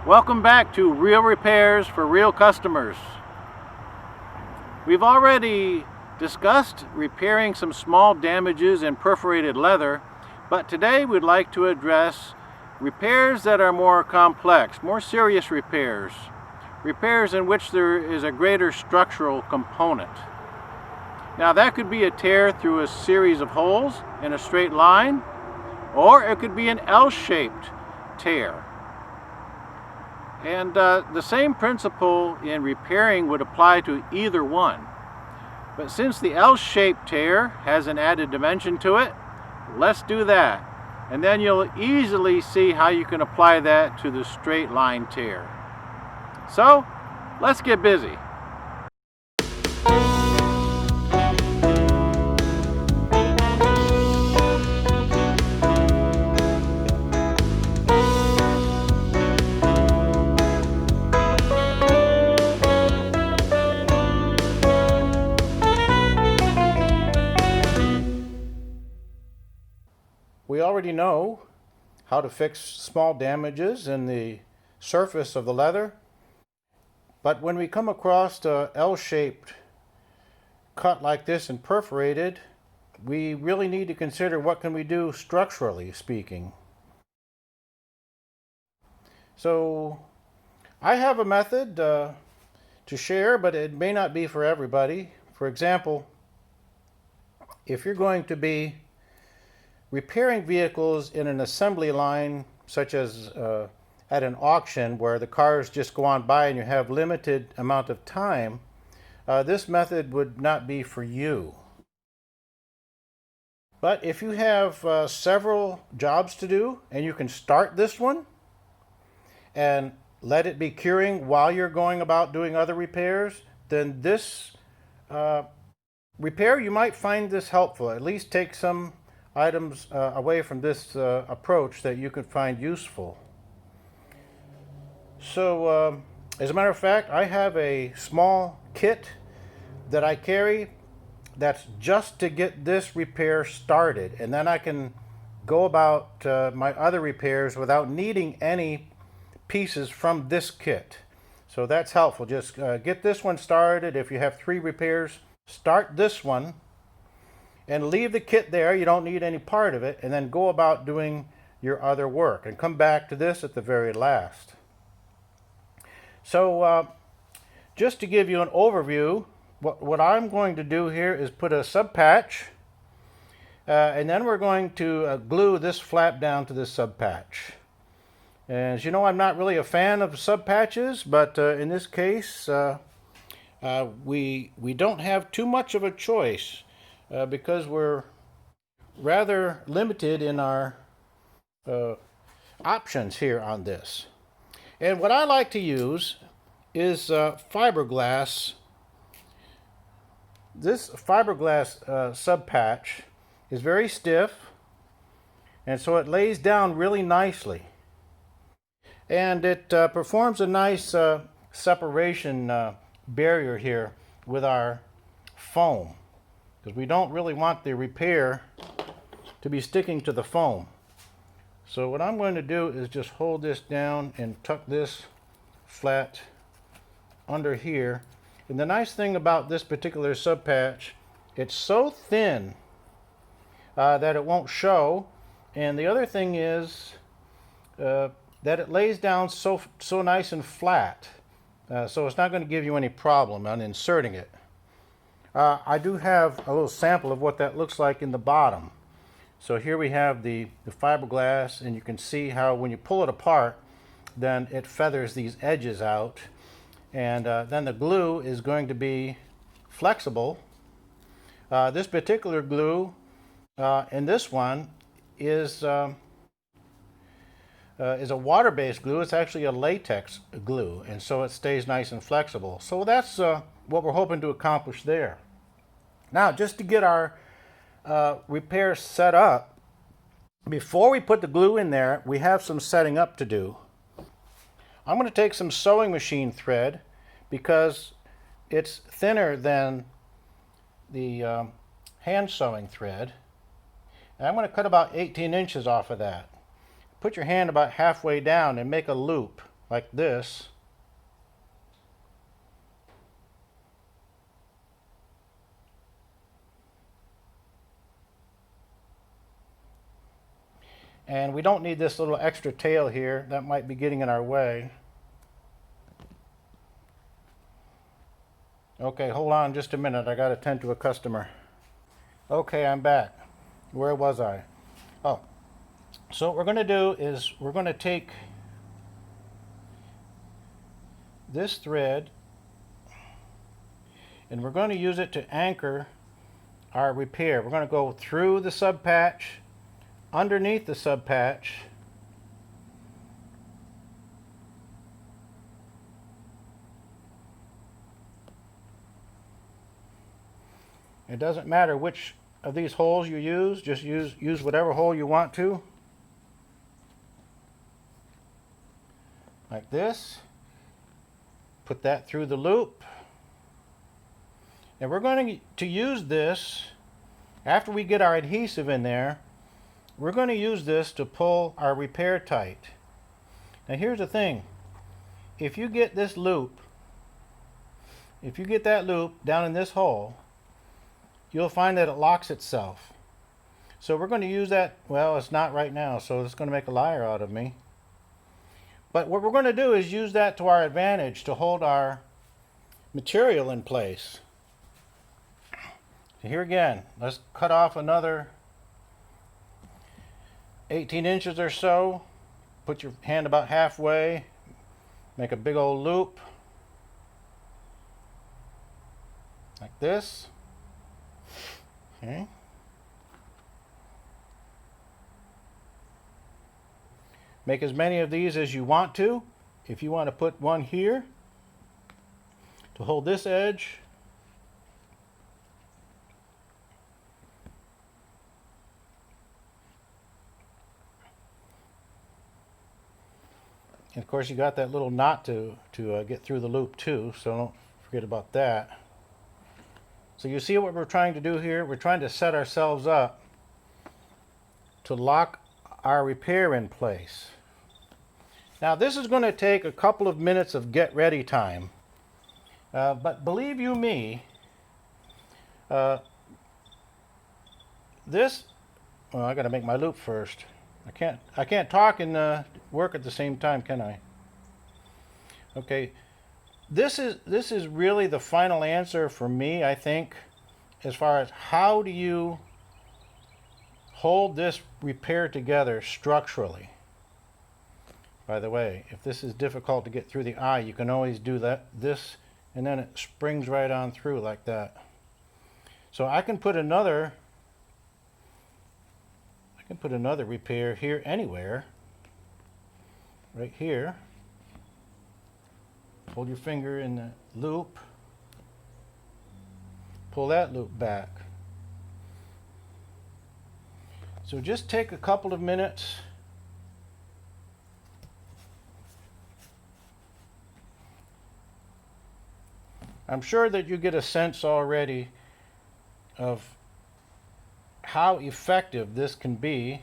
Welcome back to Real Repairs for Real Customers. We've already discussed repairing some small damages in perforated leather, but today we'd like to address repairs that are more complex, more serious repairs, repairs in which there is a greater structural component. Now that could be a tear through a series of holes in a straight line, or it could be an L-shaped tear. And the same principle in repairing would apply to either one. But since the L-shaped tear has an added dimension to it, let's do that. And then you'll easily see how you can apply that to the straight line tear. So, let's get busy. We already know how to fix small damages in the surface of the leather, but when we come across an L-shaped cut like this and perforated, we really need to consider what can we do structurally speaking. So I have a method to share, but it may not be for everybody. For example, if you're going to be repairing vehicles in an assembly line, such as at an auction where the cars just go on by and you have limited amount of time, this method would not be for you. But if you have several jobs to do and you can start this one and let it be curing while you're going about doing other repairs, then this repair, you might find this helpful. At least take some items away from this approach that you could find useful. So as a matter of fact, I have a small kit that I carry that's just to get this repair started, and then I can go about my other repairs without needing any pieces from this kit. So that's helpful. Just get this one started. If you have 3 repairs, start this one and leave the kit there. You don't need any part of it, and then go about doing your other work and come back to this at the very last. So just to give you an overview, what I'm going to do here is put a sub patch, and then we're going to glue this flap down to this sub patch. As you know, I'm not really a fan of sub patches, but in this case we don't have too much of a choice. Because we're rather limited in our options here on this. And what I like to use is fiberglass. This fiberglass sub patch is very stiff, and so it lays down really nicely. And it performs a nice separation barrier here with our foam, because we don't really want the repair to be sticking to the foam. So what I'm going to do is just hold this down and tuck this flat under here. And the nice thing about this particular sub patch, it's so thin that it won't show. And the other thing is that it lays down so nice and flat. So it's not going to give you any problem on inserting it. I do have a little sample of what that looks like in the bottom. So here we have the fiberglass, and you can see how when you pull it apart, then it feathers these edges out. And then the glue is going to be flexible. This particular glue in this one is a water-based glue. It's actually a latex glue, and so it stays nice and flexible. So that's what we're hoping to accomplish there. Now, just to get our repair set up, before we put the glue in there, we have some setting up to do. I'm going to take some sewing machine thread because it's thinner than the hand sewing thread. And I'm going to cut about 18 inches off of that. Put your hand about halfway down and make a loop. like this. And we don't need this little extra tail here. That might be getting in our way. Okay, hold on just a minute. I got to attend to a customer. Okay, I'm back. Where was I? Oh, so what we're going to do is we're going to take this thread and we're going to use it to anchor our repair. We're going to go through the sub patch, underneath the sub patch, it doesn't matter which of these holes you use, just use whatever hole you want to, like this. Put that through the loop, and we're going to use this after we get our adhesive in there. We're going to use this to pull our repair tight. Now here's the thing, if you get this loop, if you get that loop down in this hole, you'll find that it locks itself. So we're going to use that. Well, it's not right now, so it's going to make a liar out of me. But what we're going to do is use that to our advantage to hold our material in place. So here again, let's cut off another 18 inches or so. Put your hand about halfway, make a big old loop like this. Okay. Make as many of these as you want to. If you want to put one here to hold this edge, and of course you got that little knot to get through the loop too, so don't forget about that. So you see what we're trying to do here? We're trying to set ourselves up to lock our repair in place. Now this is going to take a couple of minutes of get ready time, but believe you me, this, well, I got to make my loop first. I can't talk and work at the same time, can I? Okay, this is really the final answer for me, I think, as far as how do you hold this repair together structurally. By the way, if this is difficult to get through the eye, you can always do this, and then it springs right on through like that. So I can put another repair here anywhere, right here. Hold your finger in the loop, pull that loop back. So just take a couple of minutes. I'm sure that you get a sense already of how effective this can be.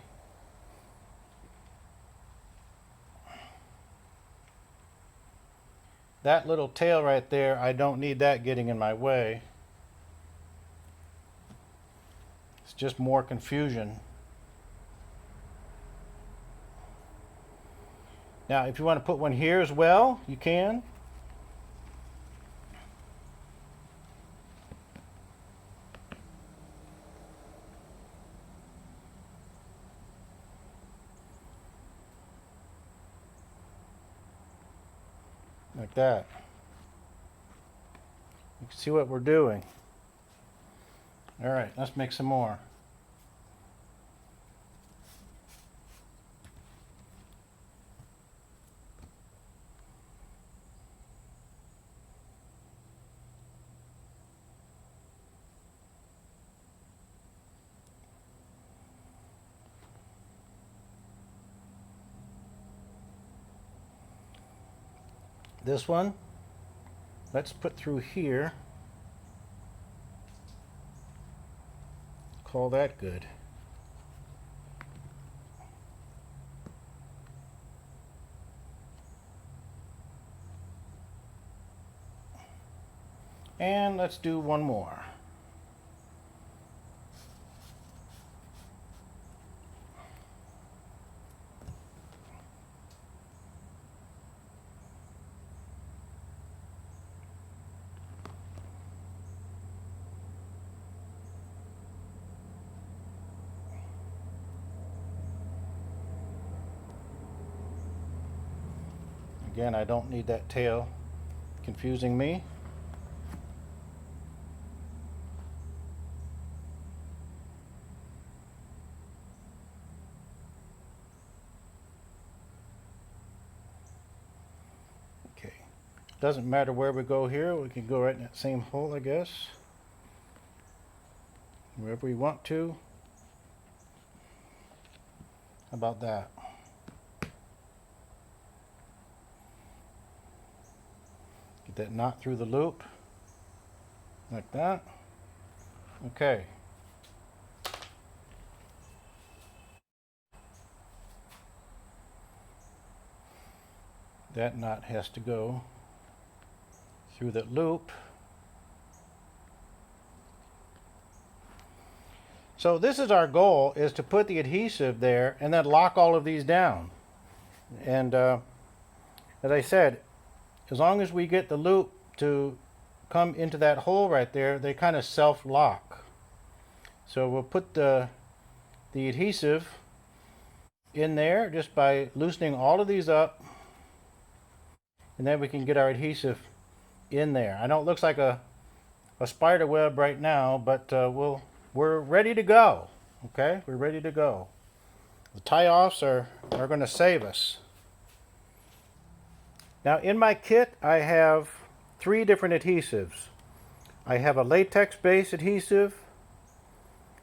That little tail right there, I don't need that getting in my way. It's just more confusion. Now, if you want to put one here as well, you can. Like that. You can see what we're doing. All right, let's make some more. This one, let's put through here. Call that good. And let's do one more. Again, I don't need that tail confusing me. Okay, doesn't matter where we go here, we can go right in that same hole, I guess. Wherever we want to. How about that? Get that knot through the loop, like that. Okay. That knot has to go through that loop. So this is our goal, is to put the adhesive there and then lock all of these down. And as I said, as long as we get the loop to come into that hole right there, they kind of self-lock. So we'll put the adhesive in there just by loosening all of these up, and then we can get our adhesive in there. I know it looks like a spider web right now, but we're ready to go. Okay, we're ready to go. The tie-offs are going to save us. Now in my kit I have 3 different adhesives. I have a latex based adhesive,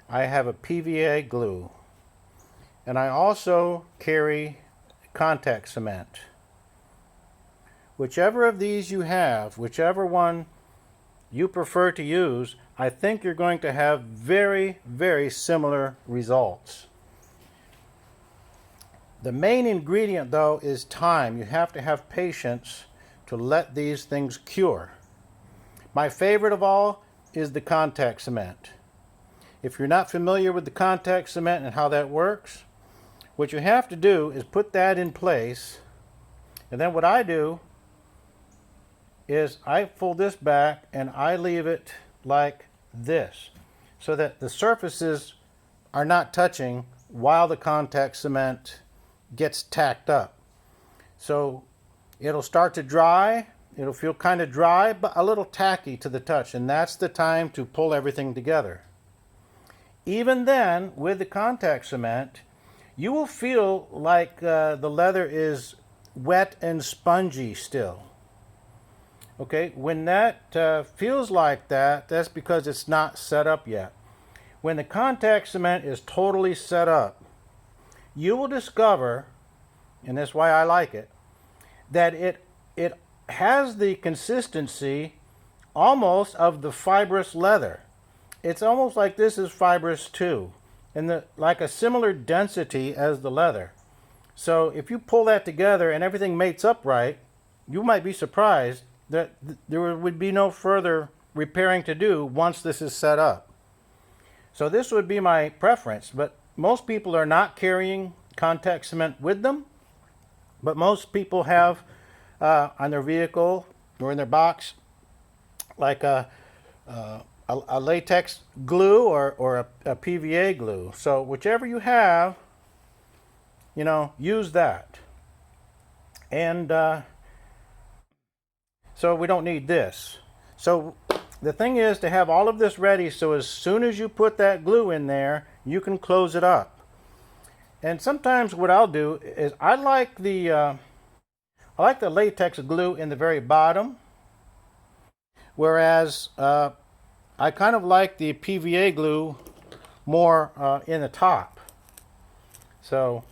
I have a PVA glue, and I also carry contact cement. Whichever of these you have, whichever one you prefer to use, I think you're going to have very, very similar results. The main ingredient, though, is time. You have to have patience to let these things cure. My favorite of all is the contact cement. If you're not familiar with the contact cement and how that works, what you have to do is put that in place, and then what I do is I fold this back and I leave it like this, so that the surfaces are not touching while the contact cement gets tacked up. So it'll start to dry, it'll feel kind of dry, but a little tacky to the touch, and that's the time to pull everything together. Even then, with the contact cement, you will feel like the leather is wet and spongy still. Okay, when that feels like that, that's because it's not set up yet. When the contact cement is totally set up, you will discover, and that's why I like it, that it has the consistency almost of the fibrous leather. It's almost like this is fibrous too, and like a similar density as the leather. So if you pull that together and everything mates up right, you might be surprised that there would be no further repairing to do once this is set up. So this would be my preference, but most people are not carrying contact cement with them, but most people have on their vehicle or in their box like a latex glue or a PVA glue. So whichever you have, use that. And so we don't need this. So the thing is to have all of this ready, so as soon as you put that glue in there, you can close it up. And sometimes what I'll do is I like the latex glue in the very bottom, whereas I kind of like the PVA glue more in the top. So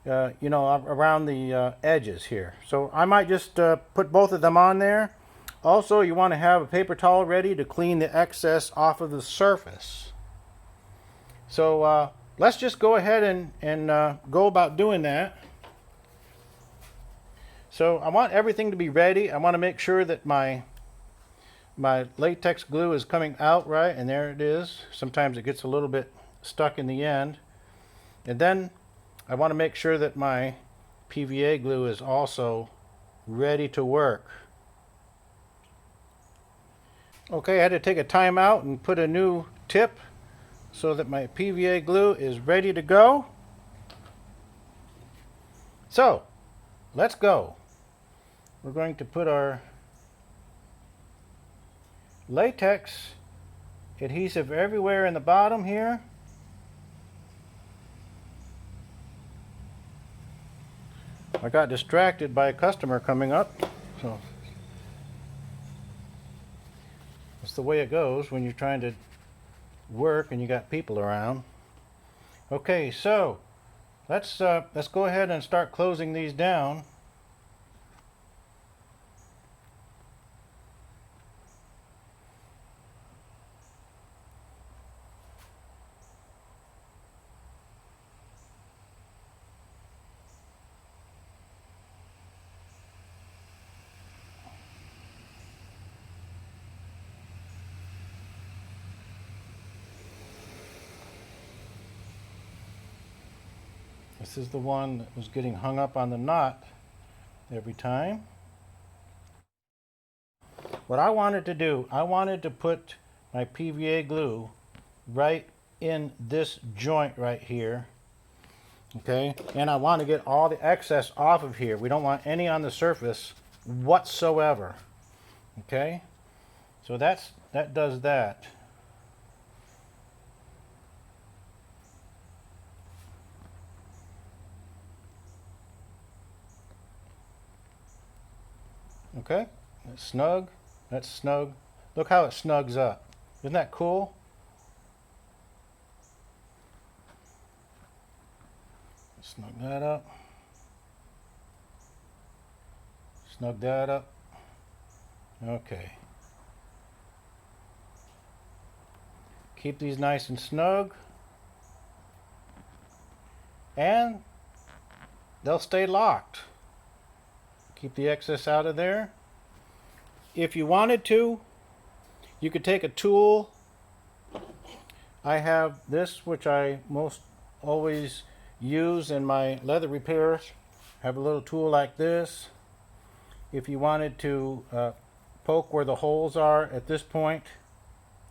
around the edges here. So I might just put both of them on there. Also, you want to have a paper towel ready to clean the excess off of the surface. So let's just go ahead and go about doing that. So I want everything to be ready. I want to make sure that my my latex glue is coming out right, and there it is. Sometimes it gets a little bit stuck in the end. And then I want to make sure that my PVA glue is also ready to work. Okay, I had to take a time out and put a new tip so that my PVA glue is ready to go. So, let's go. We're going to put our latex adhesive everywhere in the bottom here. I got distracted by a customer coming up, so that's the way it goes when you're trying to work and you got people around. Okay, so let's go ahead and start closing these down. This is the one that was getting hung up on the knot every time. What I wanted to do, I wanted to put my PVA glue right in this joint right here. Okay, and I want to get all the excess off of here. We don't want any on the surface whatsoever. Okay, so that does that. Okay, that's snug. That's snug. Look how it snugs up. Isn't that cool? Snug that up. Snug that up. Okay. Keep these nice and snug. And they'll stay locked. Keep the excess out of there. If you wanted to, you could take a tool. I have this, which I most always use in my leather repairs. Have a little tool like this. If you wanted to poke where the holes are at this point,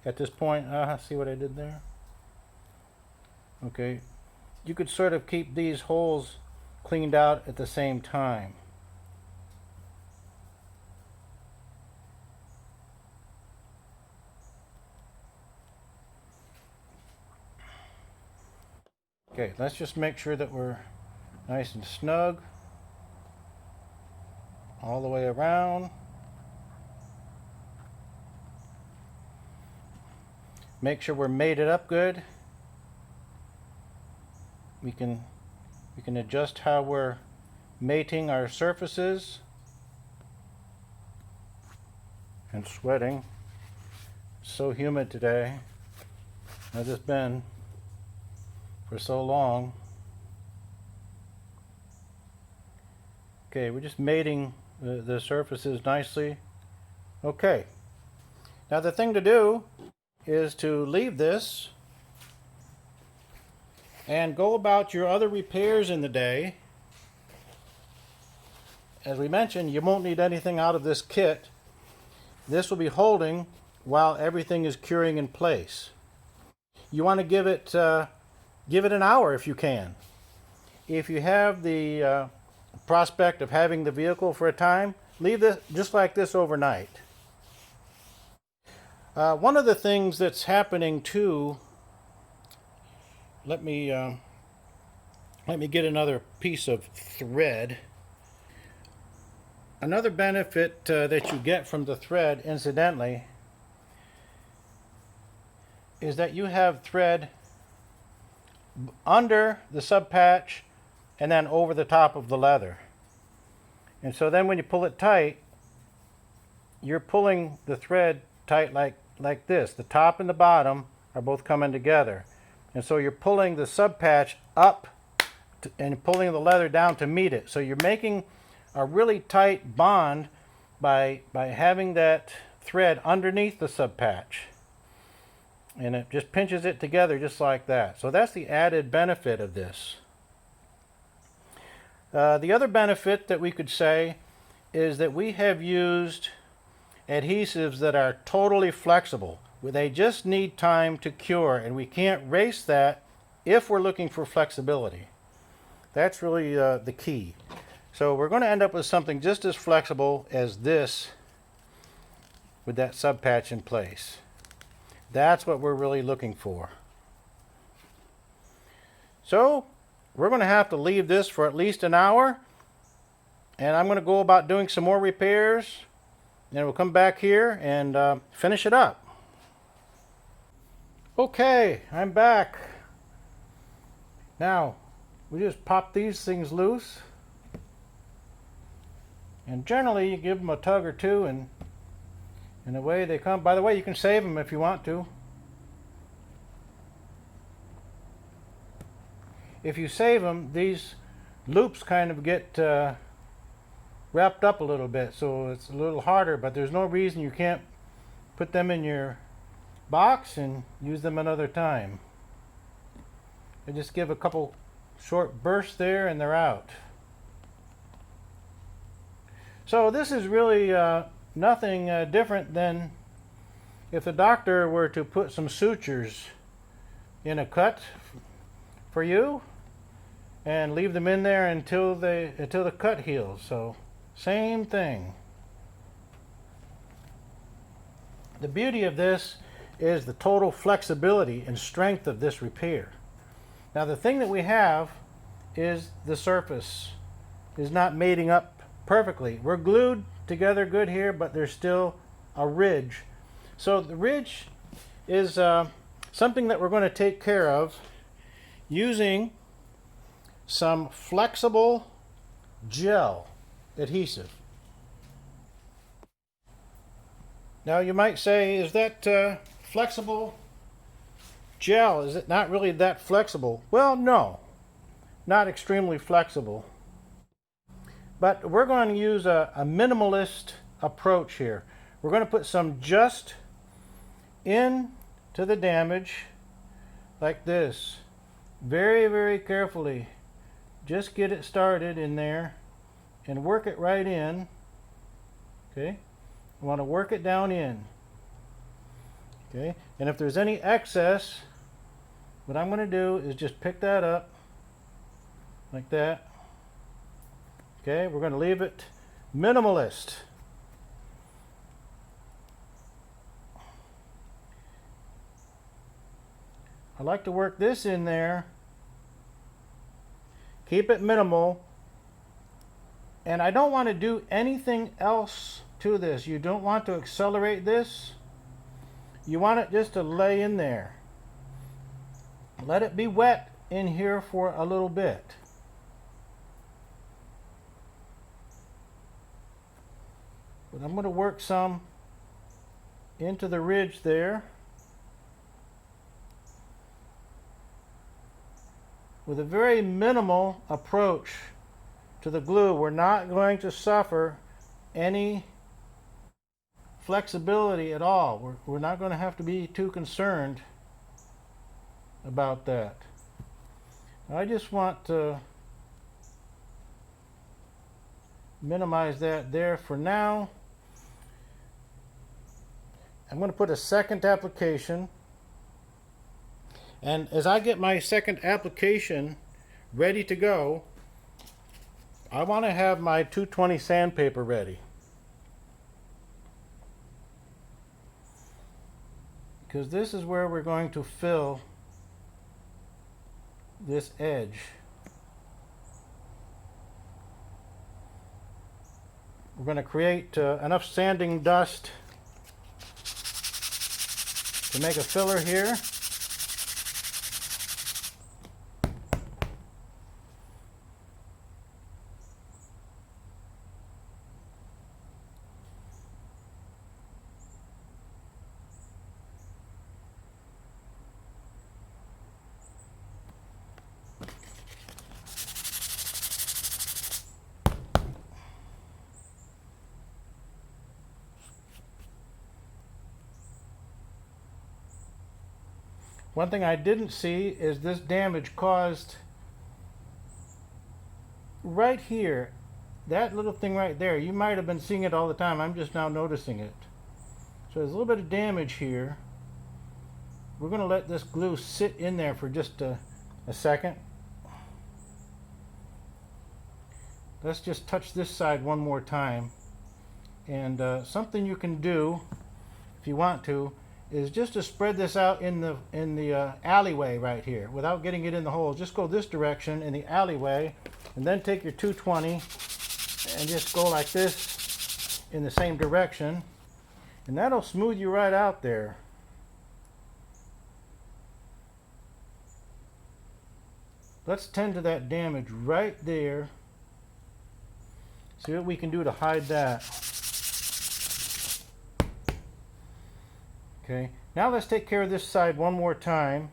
see what I did there? Okay, you could sort of keep these holes cleaned out at the same time. Okay, let's just make sure that we're nice and snug all the way around. Make sure we're mated up good. We can adjust how we're mating our surfaces. And sweating. It's so humid today. Has this been for so long? Okay, we're just mating the surfaces nicely. Okay, now the thing to do is to leave this and go about your other repairs in the day. As we mentioned, you won't need anything out of this kit. This will be holding while everything is curing in place. You want to give it an hour if you can. If you have the prospect of having the vehicle for a time, leave this just like this overnight. One of the things that's happening too, let me get another piece of thread. Another benefit that you get from the thread, incidentally, is that you have thread under the sub patch and then over the top of the leather. And so then when you pull it tight, you're pulling the thread tight like this. The top and the bottom are both coming together. And so you're pulling the sub patch up and pulling the leather down to meet it. So you're making a really tight bond by having that thread underneath the sub patch. And it just pinches it together just like that. So that's the added benefit of this. The other benefit that we could say is that we have used adhesives that are totally flexible. They just need time to cure, and we can't race that if we're looking for flexibility. That's really the key. So we're going to end up with something just as flexible as this with that sub patch in place. That's what we're really looking for. So we're going to have to leave this for at least an hour, and I'm going to go about doing some more repairs, and we'll come back here and finish it up. Okay, I'm back. Now we just pop these things loose, and generally you give them a tug or two, and away they come. By the way, you can save them if you want to. If you save them, these loops kind of get wrapped up a little bit, so it's a little harder, but there's no reason you can't put them in your box and use them another time. I just give a couple short bursts there and they're out. So this is really nothing different than if the doctor were to put some sutures in a cut for you and leave them in there until the cut heals. So same thing. The beauty of this is the total flexibility and strength of this repair. Now the thing that we have is the surface is not mating up perfectly. We're glued together good here, but there's still a ridge. So the ridge is something that we're going to take care of using some flexible gel adhesive. Now you might say, is that flexible gel, is it not really that flexible? Well, no, not extremely flexible. But we're going to use a minimalist approach here. We're going to put some just in to the damage like this. Very, very carefully. Just get it started in there and work it right in. Okay? You want to work it down in. Okay? And if there's any excess, what I'm going to do is just pick that up like that. Okay, we're going to leave it minimalist. I like to work this in there. Keep it minimal. And I don't want to do anything else to this. You don't want to accelerate this. You want it just to lay in there. Let it be wet in here for a little bit. But I'm going to work some into the ridge there with a very minimal approach to the glue. We're not going to suffer any flexibility at all. We're not going to have to be too concerned about that. I just want to minimize that there for now. I'm going to put a second application, and as I get my second application ready to go, I want to have my 220 sandpaper ready, because this is where we're going to fill this edge. We're going to create enough sanding dust to make a filler here. One thing I didn't see is this damage caused right here. That little thing right there, you might have been seeing it all the time. I'm just now noticing it. So there's a little bit of damage here. We're going to let this glue sit in there for just a second. Let's just touch this side one more time. And something you can do, if you want to, is just to spread this out in the alleyway right here without getting it in the hole. Just go this direction in the alleyway, and then take your 220 and just go like this in the same direction, and that'll smooth you right out there. Let's tend to that damage right there. See what we can do to hide that. Okay, now let's take care of this side one more time.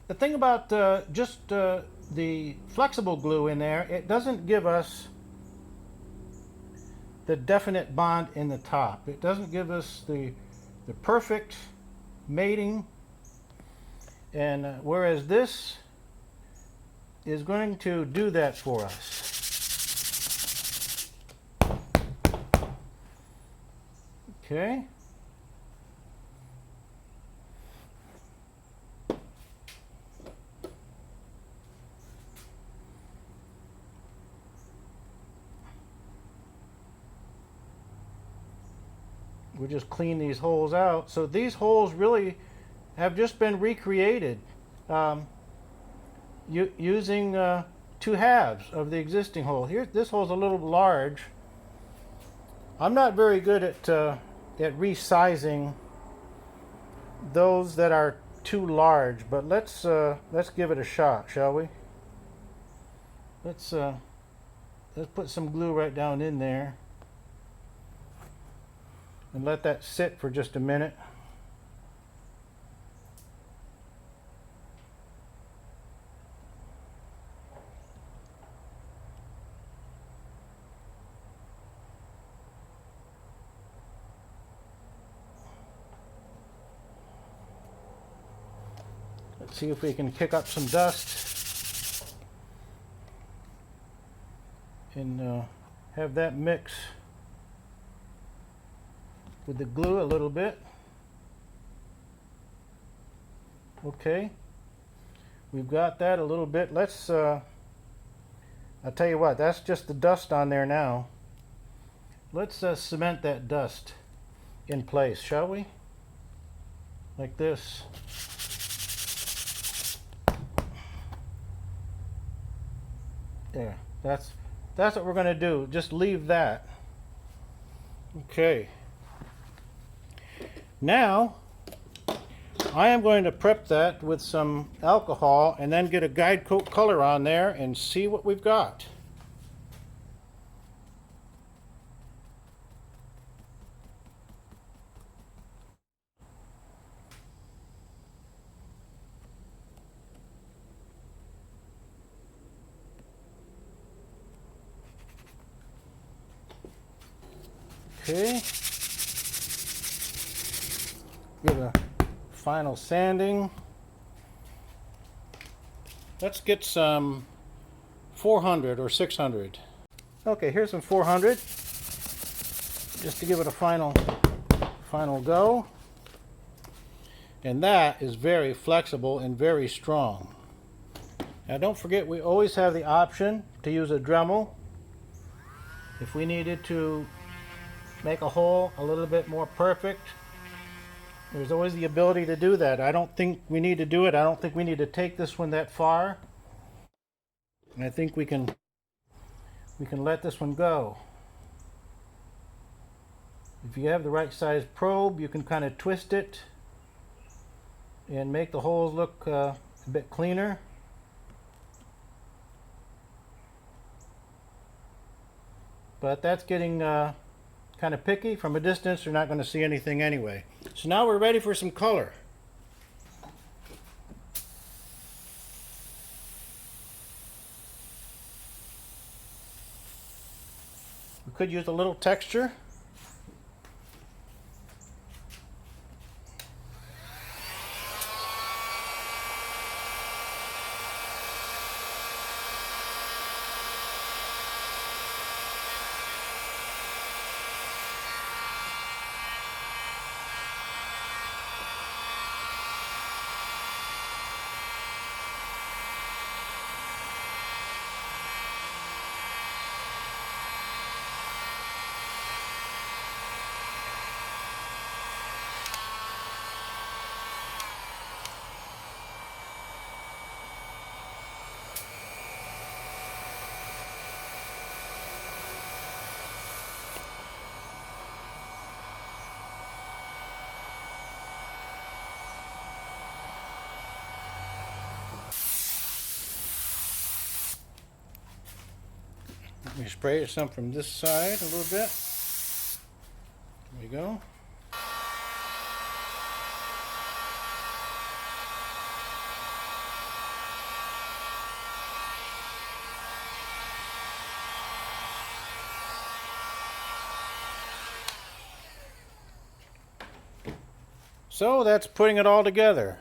The thing about just the flexible glue in there, it doesn't give us the definite bond in the top. It doesn't give us the perfect mating, and whereas this is going to do that for us. Okay. We'll just clean these holes out. So these holes really have just been recreated using 2 halves of the existing hole. Here, this hole's a little large. I'm not very good at resizing those that are too large, but let's give it a shot, shall we? Let's put some glue right down in there and let that sit for just a minute. Let's see if we can kick up some dust and have that mix with the glue a little bit. Okay, we've got that a little bit. Let's I'll tell you what, that's just the dust on there now. Let's cement that dust in place, shall we? Like this. There, that's what we're going to do. Just leave that. Okay. Now, I am going to prep that with some alcohol and then get a guide coat color on there and see what we've got. Okay. Give a final sanding. Let's get some 400 or 600. Okay, here's some 400 just to give it a final go. And that is very flexible and very strong. Now don't forget, we always have the option to use a Dremel if we needed to make a hole a little bit more perfect. There's always the ability to do that. I don't think we need to do it. I don't think we need to take this one that far. And I think we can let this one go. If you have the right size probe, you can kind of twist it and make the holes look a bit cleaner. But that's getting kind of picky. From a distance, you're not going to see anything anyway. So now we're ready for some color. We could use a little texture. Let me spray some from this side a little bit. There we go. So that's putting it all together.